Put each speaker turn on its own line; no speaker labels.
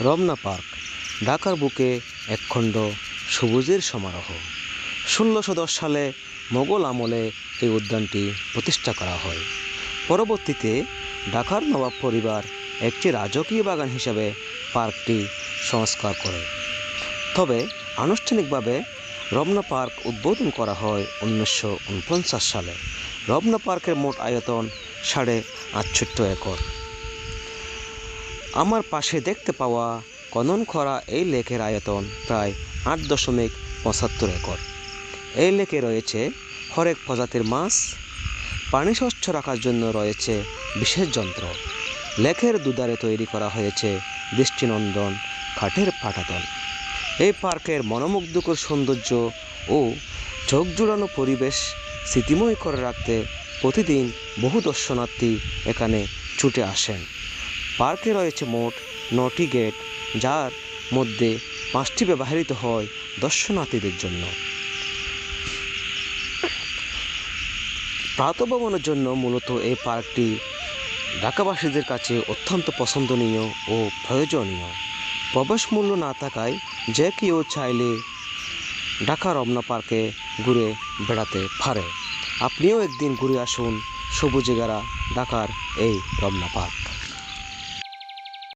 Ramna park ঢাকার বুকে একখণ্ড সবুজের সমারোহ। ১৬১০ সালে মোগল আমলে এই উদ্যানটি প্রতিষ্ঠা করা হয়। পরবর্তীতে ঢাকার নবাব পরিবার একটি রাজকীয় বাগান হিসেবে পার্কটি সংস্কার করে। তবে আনুষ্ঠানিকভাবে রমনা পার্ক উদ্বোধন করা হয় ১৯৪৯ সালে। রমনা পার্কের মোট আয়তন ৬৮.৫ একর। আমার পাশে দেখতে পাওয়া খনন করা এই লেকের আয়তন প্রায় ৮.৭৫ একর। এই লেকে রয়েছে হরেক প্রজাতির মাছ। পানি স্বচ্ছ রাখার জন্য রয়েছে বিশেষ যন্ত্র। লেকের দুধারে তৈরি করা হয়েছে দৃষ্টিনন্দন কাঠের পাটাতন। এই পার্কের মনোমুগ্ধকর সৌন্দর্য ও চোখ জুড়ানো পরিবেশ স্মৃতিময় করে রাখতে প্রতিদিন বহু দর্শনার্থী এখানে ছুটে আসেন। পার্কে রয়েছে মোট ৯টি গেট, যার মধ্যে 5টি ব্যবহৃত হয় দর্শনার্থীদের জন্য। প্রাতঃভ্রমণের জন্য মূলত এই পার্কটি ঢাকাবাসীদের কাছে অত্যন্ত পছন্দনীয় ও প্রয়োজনীয়। প্রবেশ মূল্য না থাকায় যে কেউ চাইলে ঢাকা রমনা পার্কে ঘুরে বেড়াতে পারে। আপনিও একদিন ঘুরে আসুন সবুজে ঘেরা ঢাকার এই রমনা পার্ক।